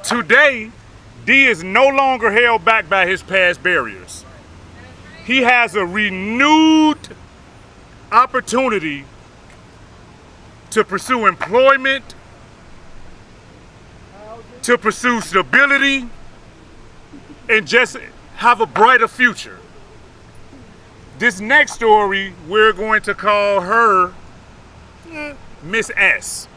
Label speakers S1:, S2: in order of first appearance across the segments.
S1: Today, D is no longer held back by his past barriers. He has a renewed opportunity to pursue employment, to pursue stability, and just have a brighter future. This next story, we're going to call her Miss S.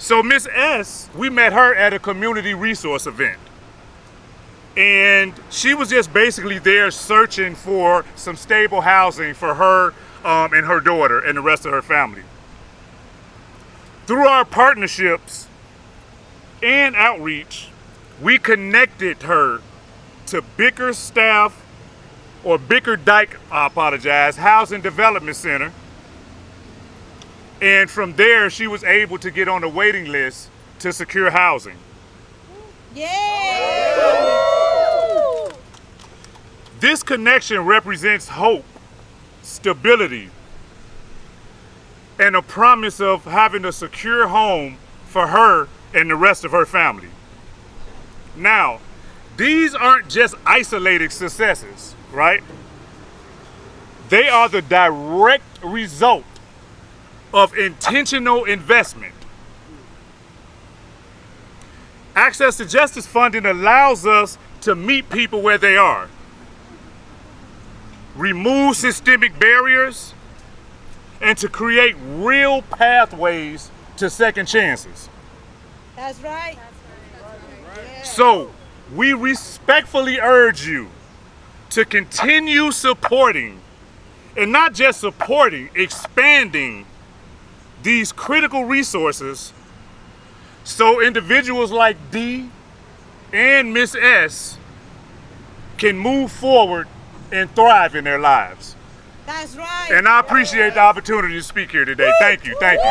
S1: So Miss S, we met her at a community resource event. And she was just basically there searching for some stable housing for her and her daughter and the rest of her family. Through our partnerships and outreach, we connected her to Bickerdyke Housing Development Center. And from there, she was able to get on the waiting list to secure housing.
S2: Yay!
S1: This connection represents hope, stability, and a promise of having a secure home for her and the rest of her family. Now, these aren't just isolated successes, right? They are the direct result of intentional investment. Access to justice funding allows us to meet people where they are, remove systemic barriers, and to create real pathways to second chances.
S2: That's right.
S1: So, we respectfully urge you to continue supporting, and not just supporting, expanding these critical resources so individuals like D and Miss S can move forward and thrive in their lives.
S2: That's right.
S1: And I appreciate the opportunity to speak here today. Thank you, thank you.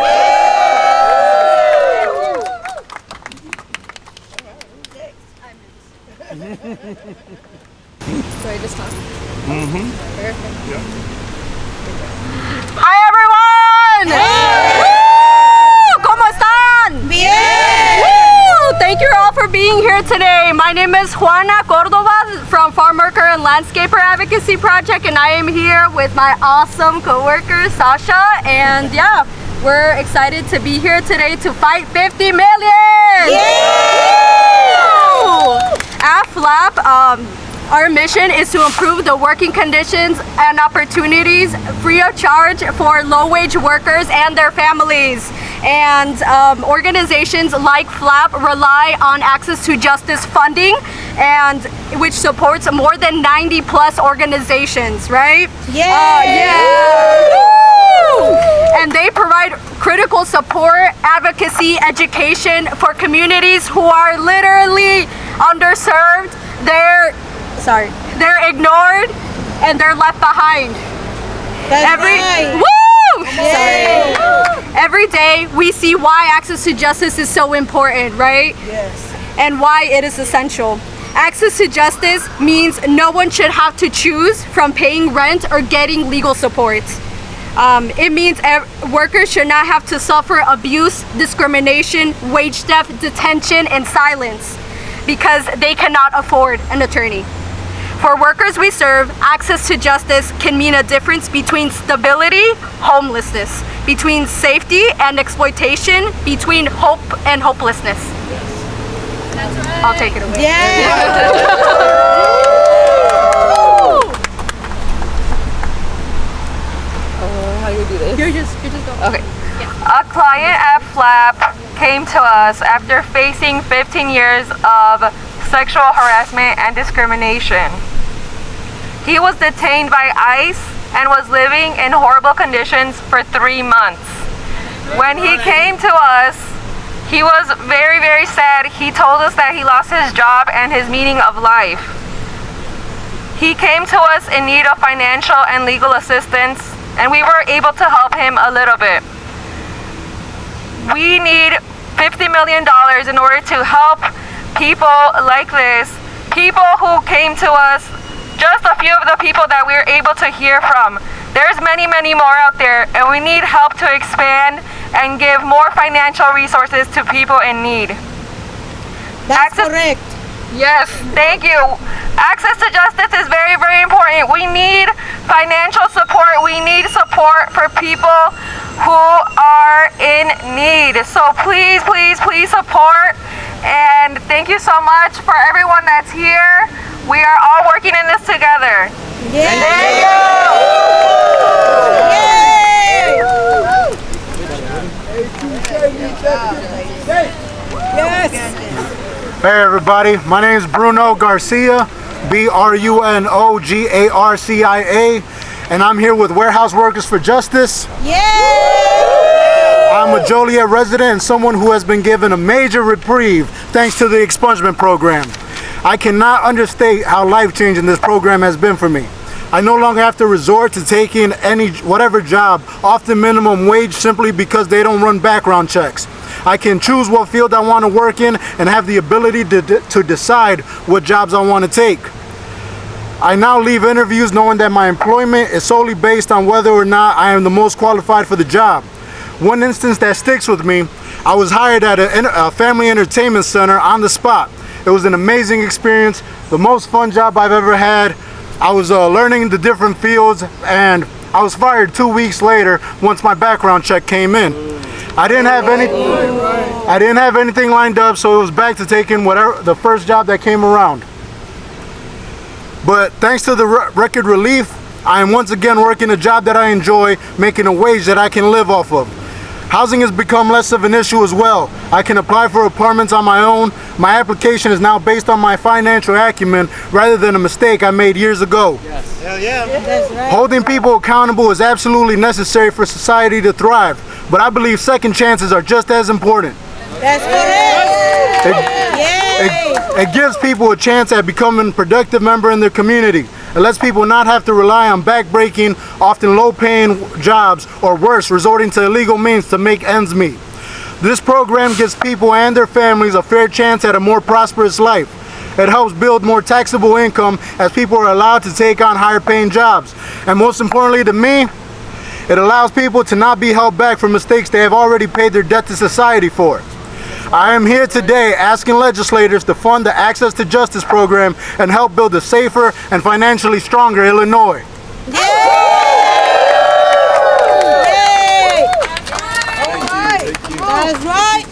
S3: So I just talk?
S1: Mm-hmm.
S3: Perfect.
S1: Yeah.
S3: Hi everyone! Woo! ¿Cómo están?
S2: Bien!
S3: Woo! Thank you all for being here today. My name is Juana Cordova from Farm Worker and Landscaper Advocacy Project, and I am here with my awesome coworker Sasha, and yeah, we're excited to be here today to fight 50 million! AFLAP, our mission is to improve the working conditions and opportunities free of charge for low-wage workers and their families. And organizations like FLAP rely on access to justice funding, and which supports more than 90 plus organizations, right? And they provide critical support, advocacy, education for communities who are literally underserved. They're ignored and they're left behind. Every day we see why access to justice is so important, right?
S2: Yes.
S3: And why it is essential. Access to justice means no one should have to choose from paying rent or getting legal support. It means workers should not have to suffer abuse, discrimination, wage theft, detention, and silence because they cannot afford an attorney. For workers we serve, access to justice can mean a difference between stability, homelessness, between safety and exploitation, between hope and hopelessness.
S2: That's right.
S3: I'll take it away.
S4: How do you do this?
S3: You're just going.
S4: Okay. A client at FLAP came to us after facing 15 years of sexual harassment and discrimination. He was detained by ICE and was living in horrible conditions for 3 months. When he came to us, he was very, very sad. He told us that he lost his job and his meaning of life. He came to us in need of financial and legal assistance, and we were able to help him a little bit. We need $50 million in order to help people like this, people who came to us, just a few of the people that we were able to hear from. There's many, many more out there, and we need help to expand and give more financial resources to people in need.
S2: That's
S4: Access-
S2: correct.
S4: Yes, thank you. Access to justice is very, very important. We need financial support. We need support for people who are in need. So please, please, please support. And thank you so much for everyone that's here. We are all working in this together.
S2: Yeah.
S4: Thank you.
S2: Yes.
S5: Hey everybody, my name is Bruno Garcia, BrunoGarcia, and I'm here with Warehouse Workers for Justice.
S2: Yeah.
S5: I'm a Joliet resident and someone who has been given a major reprieve thanks to the expungement program. I cannot understate how life-changing this program has been for me. I no longer have to resort to taking whatever job, often minimum wage, simply because they don't run background checks. I can choose what field I want to work in and have the ability to decide what jobs I want to take. I now leave interviews knowing that my employment is solely based on whether or not I am the most qualified for the job. One instance that sticks with me, I was hired at a family entertainment center on the spot. It was an amazing experience, the most fun job I've ever had. I was learning the different fields, and I was fired 2 weeks later once my background check came in. I didn't have anything lined up, so it was back to taking the first job that came around. But thanks to the record relief, I am once again working a job that I enjoy, making a wage that I can live off of. Housing has become less of an issue as well. I can apply for apartments on my own. My application is now based on my financial acumen rather than a mistake I made years ago.
S2: That's right.
S5: Holding people accountable is absolutely necessary for society to thrive, but I believe second chances are just as important.
S2: That's correct. Yay.
S5: It gives people a chance at becoming a productive member in their community. It lets people not have to rely on back-breaking, often low-paying jobs, or worse, resorting to illegal means to make ends meet. This program gives people and their families a fair chance at a more prosperous life. It helps build more taxable income as people are allowed to take on higher-paying jobs. And most importantly to me, it allows people to not be held back for mistakes they have already paid their debt to society for. I am here today asking legislators to fund the Access to Justice program and help build a safer and financially stronger Illinois.
S2: Yay. That's right.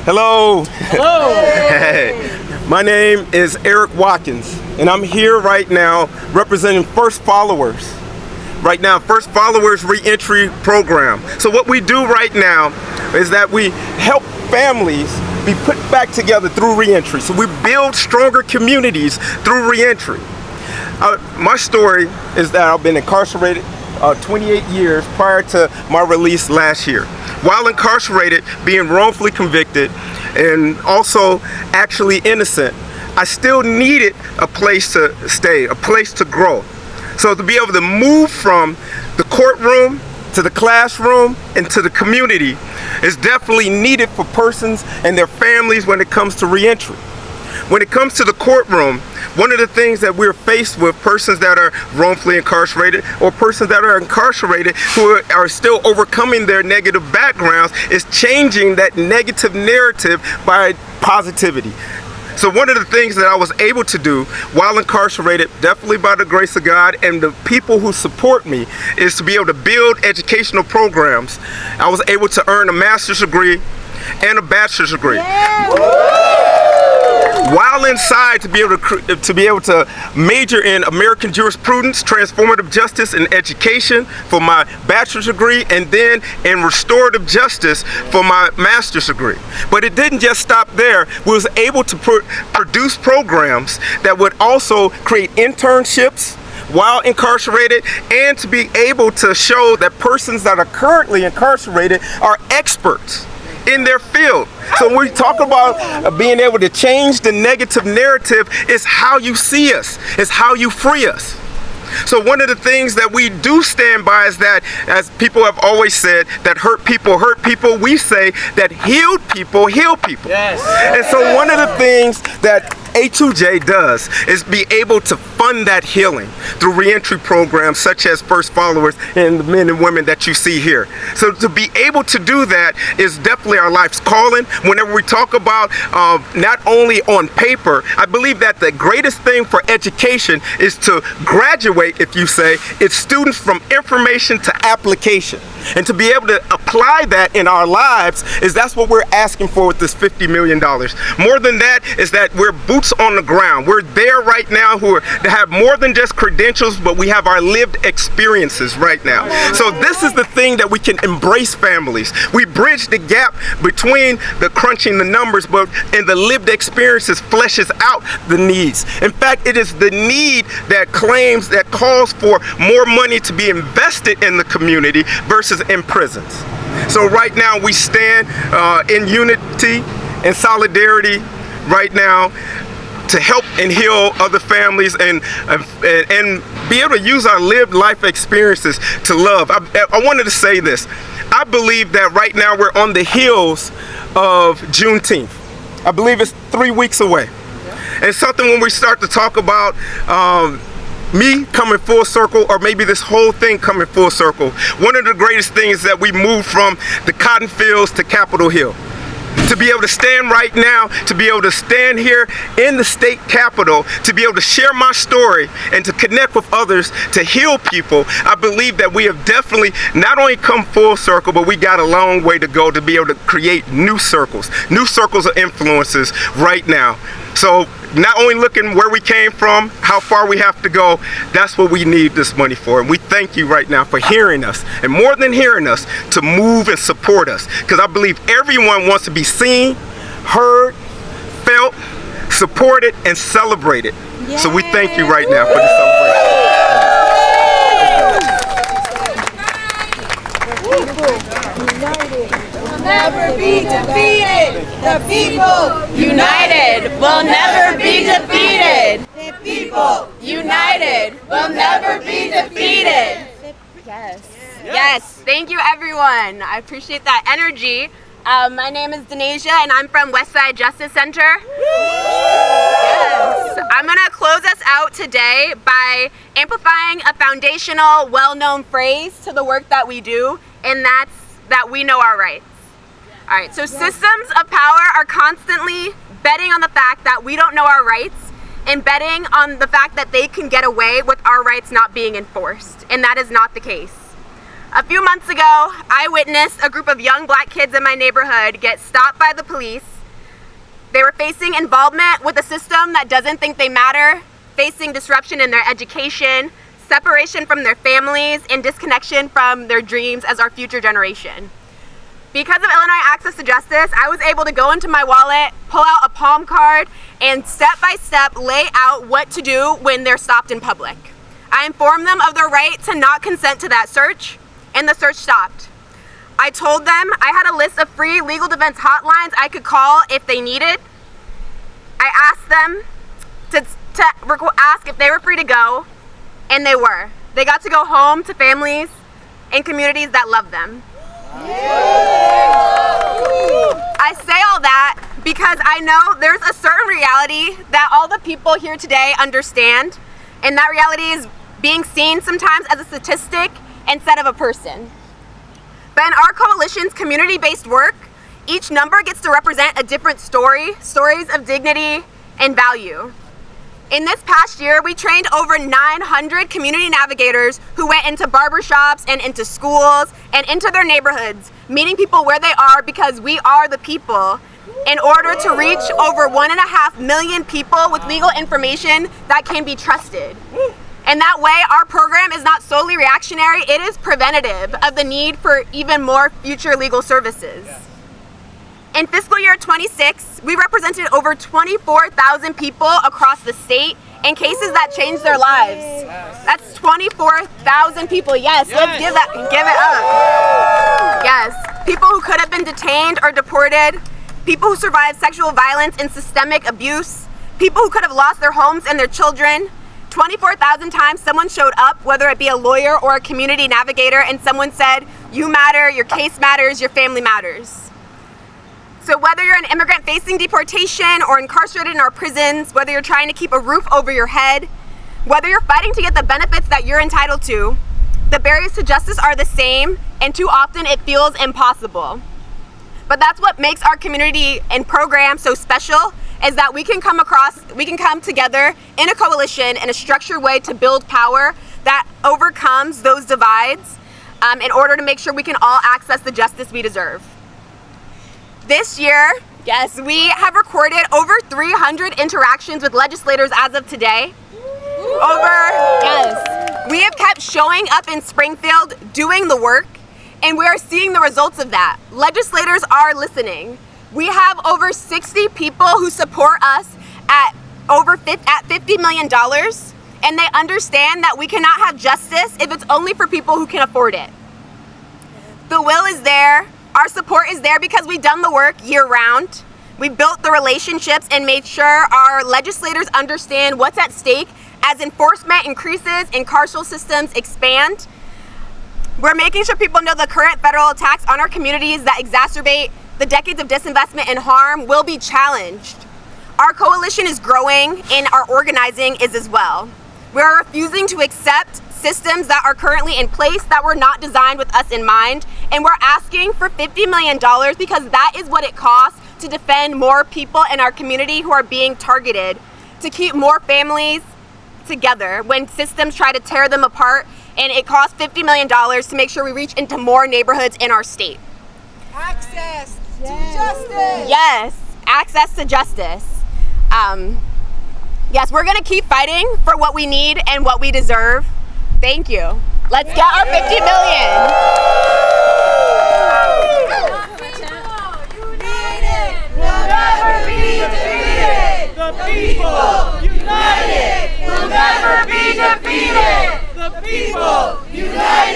S6: Hello. Hey. My name is Eric Watkins, and I'm here right now representing First Followers. Right now, First Followers Reentry Program. So what we do right now is that we help families be put back together through reentry. So we build stronger communities through reentry. My story is that I've been incarcerated 28 years prior to my release last year. While incarcerated, being wrongfully convicted and also actually innocent, I still needed a place to stay, a place to grow. So to be able to move from the courtroom to the classroom and to the community is definitely needed for persons and their families when it comes to reentry. When it comes to the courtroom, one of the things that we're faced with, persons that are wrongfully incarcerated or persons that are incarcerated who are still overcoming their negative backgrounds, is changing that negative narrative by positivity. So one of the things that I was able to do while incarcerated, definitely by the grace of God and the people who support me, is to be able to build educational programs. I was able to earn a master's degree and a bachelor's degree.
S2: Yeah.
S6: While inside, to be able to major in American jurisprudence, transformative justice, and education for my bachelor's degree, and then in restorative justice for my master's degree. But it didn't just stop there. We was able to produce programs that would also create internships while incarcerated, and to be able to show that persons that are currently incarcerated are experts in their field. So when we talk about being able to change the negative narrative, it's how you see us, it's how you free us. So one of the things that we do stand by is that, as people have always said, that hurt people, we say that healed people heal people. Yes. And so one of the things that A2J does is be able to fund that healing through reentry programs such as First Followers and the men and women that you see here. So to be able to do that is definitely our life's calling. Whenever we talk about not only on paper, I believe that the greatest thing for education is to graduate, if you say, it's students from information to application. And to be able to apply that in our lives that's what we're asking for with this $50 million. More than that is that we're boots on the ground. We're there right now that have more than just credentials, but we have our lived experiences right now. So this is the thing that we can embrace families. We bridge the gap between the crunching the numbers, but in the lived experiences fleshes out the needs. In fact, it is the need that calls for more money to be invested in the community versus in prisons. So right now we stand in unity and solidarity right now to help and heal other families and be able to use our lived life experiences to love. I wanted to say this. I believe that right now we're on the heels of Juneteenth. I believe it's 3 weeks away. And something when we start to talk about me coming full circle, or maybe this whole thing coming full circle, one of the greatest things that we moved from the cotton fields to Capitol Hill. To be able to stand right now, to be able to stand here in the state capitol, to be able to share my story and to connect with others, to heal people, I believe that we have definitely not only come full circle, but we got a long way to go to be able to create new circles of influences right now. So not only looking where we came from, how far we have to go, that's what we need this money for. And we thank you right now for hearing us, and more than hearing us, to move and support us. Because I believe everyone wants to be seen, heard, felt, supported, and celebrated. Yay. So we thank you right now for the celebration.
S2: Never be defeated. The people united will never be defeated. The people united will never be defeated.
S3: Yes, thank you everyone. I appreciate that energy. My name is Denasia and I'm from Westside Justice Center. Yes. I'm gonna close us out today by amplifying a foundational, well-known phrase to the work that we do, and that's that we know our rights. All right, so systems of power are constantly betting on the fact that we don't know our rights and betting on the fact that they can get away with our rights not being enforced, and that is not the case. A few months ago, I witnessed a group of young black kids in my neighborhood get stopped by the police. They were facing involvement with a system that doesn't think they matter, facing disruption in their education, separation from their families, and disconnection from their dreams as our future generation. Because of Illinois Access to Justice, I was able to go into my wallet, pull out a palm card, and step by step lay out what to do when they're stopped in public. I informed them of their right to not consent to that search, and the search stopped. I told them I had a list of free legal defense hotlines I could call if they needed. I asked them to ask if they were free to go, and they were. They got to go home to families and communities that love them. I say all that because I know there's a certain reality that all the people here today understand, and that reality is being seen sometimes as a statistic instead of a person. But in our coalition's community-based work, each number gets to represent a different story, stories of dignity and value. In this past year, we trained over 900 community navigators who went into barbershops and into schools and into their neighborhoods, meeting people where they are because we are the people, in order to reach over 1.5 million people with legal information that can be trusted. And that way, our program is not solely reactionary, it is preventative of the need for even more future legal services. In fiscal year 26, we represented over 24,000 people across the state in cases that changed their lives. That's 24,000 people. Yes, let's give it up. Yes, people who could have been detained or deported, people who survived sexual violence and systemic abuse, people who could have lost their homes and their children. 24,000 times someone showed up, whether it be a lawyer or a community navigator, and someone said, "You matter, your case matters, your family matters." So whether you're an immigrant facing deportation or incarcerated in our prisons, whether you're trying to keep a roof over your head,
S2: Whether you're fighting to get the benefits that you're entitled to, the barriers to justice are the same, and too often it feels impossible. But that's what makes our community and program so special, is that we can come together in a coalition in a structured way to build power that overcomes those divides in order to make sure we can all access the justice we deserve. This year, yes, we have recorded over 300 interactions with legislators as of today. We have kept showing up in Springfield, doing the work, and we are seeing the results of that. Legislators are listening. We have over 60 people who support us at $50 million, and they understand that we cannot have justice if it's only for people who can afford it. The will is there, our support is there because we've done the work year round. We built the relationships and made sure our legislators understand what's at stake as enforcement increases and carceral systems expand. We're making sure people know the current federal attacks on our communities that exacerbate the decades of disinvestment and harm will be challenged. Our coalition is growing and our organizing is as well. We are refusing to accept systems that are currently in place that were not designed with us in mind, and we're asking for $50 million because that is what it costs to defend more people in our community who are being targeted, to keep more families together when systems try to tear them apart, and it costs $50 million to make sure we reach into more neighborhoods in our state.
S7: Access to justice.
S2: Yes, access to justice. Yes, we're gonna keep fighting for what we need and what we deserve. Thank you. Let's get our $50 million.
S7: The people united will never be defeated. The people united